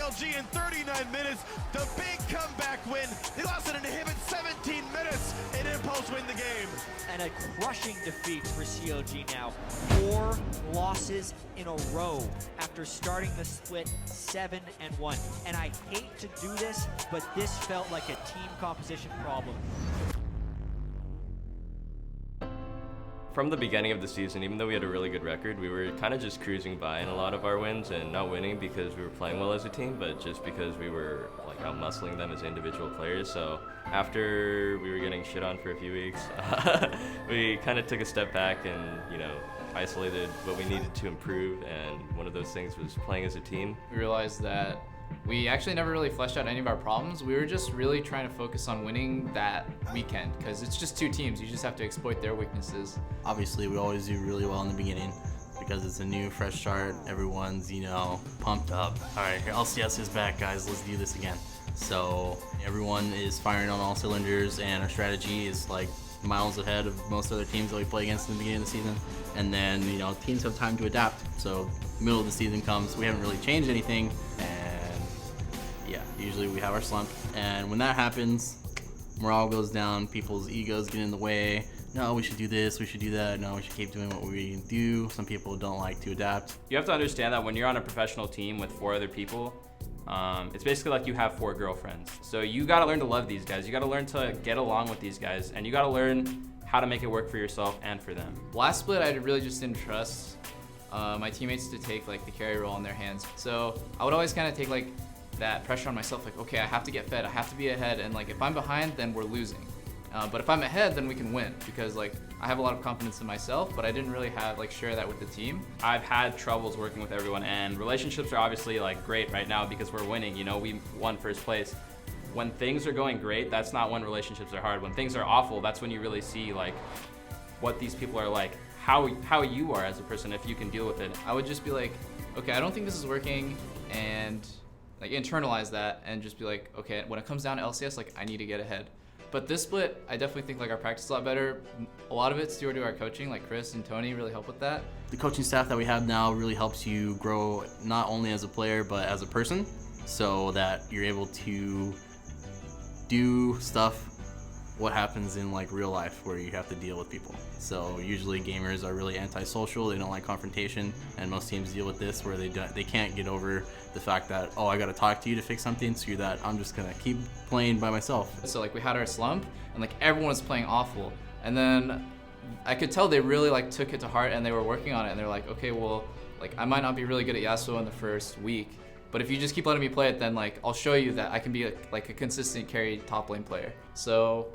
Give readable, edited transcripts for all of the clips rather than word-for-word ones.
CLG in 39 minutes. The big comeback win. They lost an inhibit 17 minutes and Impulse win the game. And a crushing defeat for CLG now. 4 losses in a row after starting the split 7-1. And I hate to do this, but this felt like a team composition problem. From the beginning of the season, even though we had a really good record, we were kind of just cruising by in a lot of our wins and not winning because we were playing well as a team, but just because we were like out-muscling them as individual players. So after we were getting shit on for a few weeks, we kind of took a step back and, you know, isolated what we needed to improve, and one of those things was playing as a team. We realized that we actually never really fleshed out any of our problems. We were just really trying to focus on winning that weekend because it's just 2 teams. You just have to exploit their weaknesses. Obviously, we always do really well in the beginning because it's a new, fresh start. Everyone's, you know, pumped up. All right, LCS is back, guys. Let's do this again. So everyone is firing on all cylinders, and our strategy is like miles ahead of most other teams that we play against in the beginning of the season. And then, you know, teams have time to adapt. So middle of the season comes, we haven't really changed anything, and yeah, usually we have our slump. And when that happens, morale goes down, people's egos get in the way. No, we should do this, we should do that. No, we should keep doing what we do. Some people don't like to adapt. You have to understand that when you're on a professional team with 4 other people, it's basically like you have 4 girlfriends. So you gotta learn to love these guys. You gotta learn to get along with these guys, and you gotta learn how to make it work for yourself and for them. Last split, I really just didn't trust my teammates to take like the carry role in their hands. So I would always kind of take like that pressure on myself, like, okay, I have to get fed, I have to be ahead, and like if I'm behind, then we're losing. But if I'm ahead, then we can win, because like I have a lot of confidence in myself, but I didn't really have like share that with the team. I've had troubles working with everyone, and relationships are obviously like great right now because we're winning. You know, we won first place. When things are going great, that's not when relationships are hard. When things are awful, that's when you really see like what these people are like, how you are as a person, if you can deal with it. I would just be like, okay, I don't think this is working, and like internalize that and just be like, okay, when it comes down to LCS, like I need to get ahead. But this split, I definitely think like our practice is a lot better. A lot of it's due to our coaching, like Chris and Tony really help with that. The coaching staff that we have now really helps you grow not only as a player, but as a person, so that you're able to do stuff what happens in like real life where you have to deal with people. So usually gamers are really antisocial, they don't like confrontation, and most teams deal with this where they can't get over the fact that, oh, I gotta talk to you to fix something, so that I'm just gonna keep playing by myself. So like we had our slump, and like everyone was playing awful, and then I could tell they really like took it to heart and they were working on it, and they're like, okay, well, like I might not be really good at Yasuo in the first week, but if you just keep letting me play it, then like I'll show you that I can be like a consistent carry top lane player. So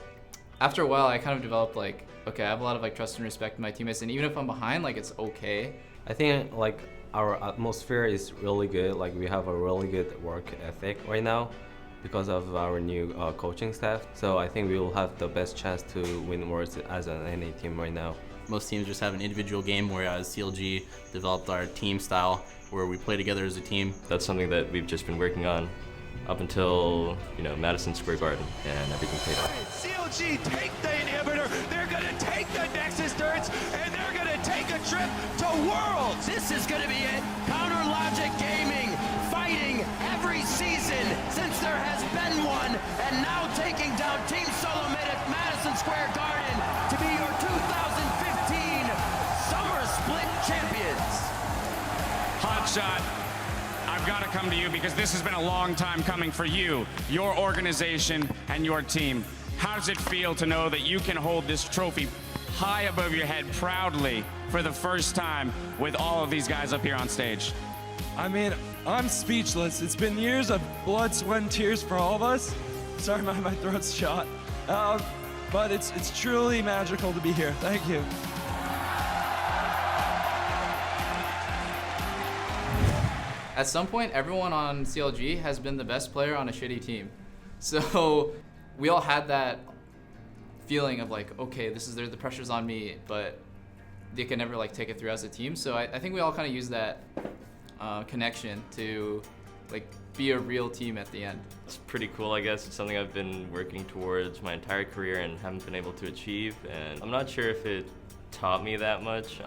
after a while, I kind of developed like, okay, I have a lot of like trust and respect in my teammates, and even if I'm behind, like it's okay. I think like our atmosphere is really good. Like we have a really good work ethic right now because of our new coaching staff. So I think we will have the best chance to win Worlds as an NA team right now. Most teams just have an individual game, whereas CLG developed our team style where we play together as a team. That's something that we've just been working on up until, you know, Madison Square Garden, and everything paid off. CLG take the inhibitor, they're gonna take the Nexus turrets, and they're gonna take a trip to Worlds! This is gonna be it. Counter Logic Gaming, fighting every season since there has been one, and now taking down Team Solo Mid at Madison Square Garden to be your 2015 Summer Split champions. Hotshot, I've got to come to you because this has been a long time coming for you, your organization, and your team. How does it feel to know that you can hold this trophy high above your head proudly for the first time with all of these guys up here on stage? I mean, I'm speechless. It's been years of blood, sweat, and tears for all of us. Sorry, my throat's shot. But it's truly magical to be here. Thank you. At some point, everyone on CLG has been the best player on a shitty team. So we all had that feeling of like, okay, the pressure's on me, but they can never like take it through as a team. So I think we all kind of use that connection to like be a real team at the end. It's pretty cool, I guess. It's something I've been working towards my entire career and haven't been able to achieve. And I'm not sure if it taught me that much.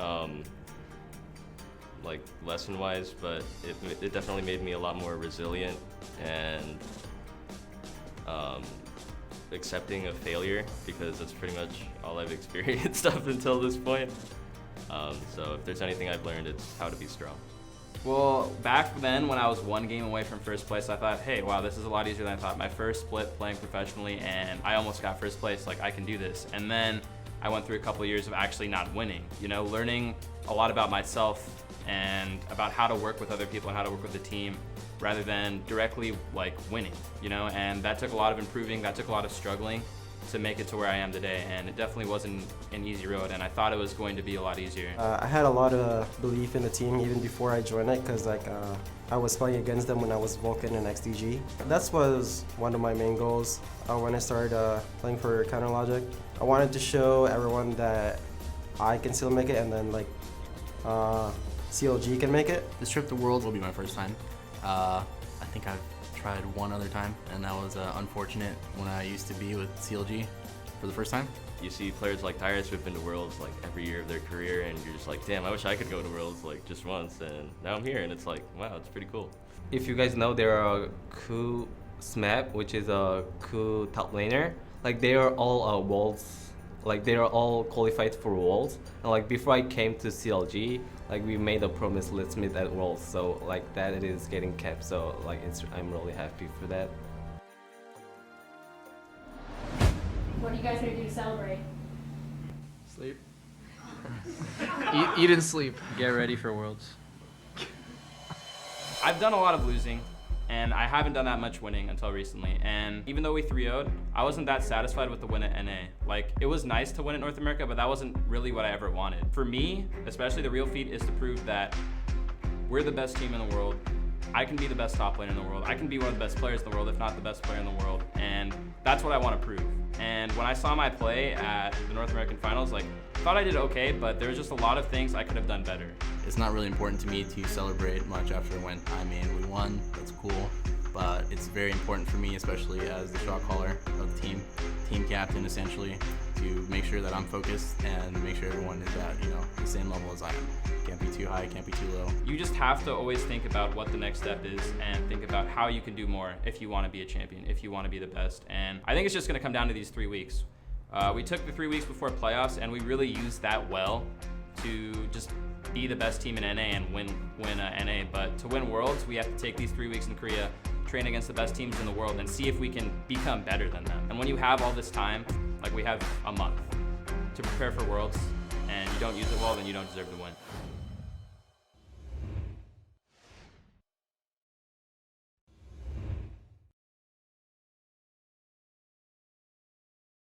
like lesson-wise, but it definitely made me a lot more resilient and accepting of failure, because that's pretty much all I've experienced up until this point. So if there's anything I've learned, it's how to be strong. Well, back then when I was one game away from first place, I thought, hey, wow, this is a lot easier than I thought. My first split playing professionally, and I almost got first place, like I can do this. And then I went through a couple of years of actually not winning, you know, learning a lot about myself and about how to work with other people and how to work with the team rather than directly like winning, you know, and that took a lot of improving, that took a lot of struggling to make it to where I am today, and it definitely wasn't an easy road, and I thought it was going to be a lot easier. I had a lot of belief in the team even before I joined it, because like I was playing against them when I was Vulcan and XDG. That was one of my main goals when I started playing for Counter Logic. I wanted to show everyone that I can still make it, and then like CLG can make it. This trip to Worlds will be my first time. I think I've tried one other time, and that was unfortunate when I used to be with CLG for the first time. You see players like Tyrus who've been to Worlds like every year of their career, and you're just like, damn, I wish I could go to Worlds like just once, and now I'm here, and it's like, wow, it's pretty cool. If you guys know, there are Ku Smap, which is a Ku top laner. Like they are all Worlds, like they are all qualified for Worlds. And like before I came to CLG, like we made a promise, let's meet at Worlds. So like that it is getting kept. So like I'm really happy for that. What are you guys gonna do to celebrate? Sleep. Eat and sleep. Get ready for Worlds. I've done a lot of losing, and I haven't done that much winning until recently. And even though we 3-0'd, I wasn't that satisfied with the win at NA. Like, it was nice to win at North America, but that wasn't really what I ever wanted. For me, especially the real feat is to prove that we're the best team in the world. I can be the best top laner in the world. I can be one of the best players in the world, if not the best player in the world. And that's what I want to prove. And when I saw my play at the North American Finals, like, thought I did okay, but there was just a lot of things I could have done better. It's not really important to me to celebrate much after a win. I mean, we won, that's cool, but it's very important for me, especially as the shot caller of the team captain essentially, to make sure that I'm focused and make sure everyone is at, you know, the same level as I am. Can't be too high, can't be too low. You just have to always think about what the next step is and think about how you can do more if you want to be a champion, if you want to be the best. And I think it's just going to come down to these 3 weeks. We took the 3 weeks before playoffs, and we really used that well to just be the best team in NA and win NA. But to win Worlds, we have to take these 3 weeks in Korea, train against the best teams in the world, and see if we can become better than them. And when you have all this time, like we have a month to prepare for Worlds, and you don't use it well, then you don't deserve to win.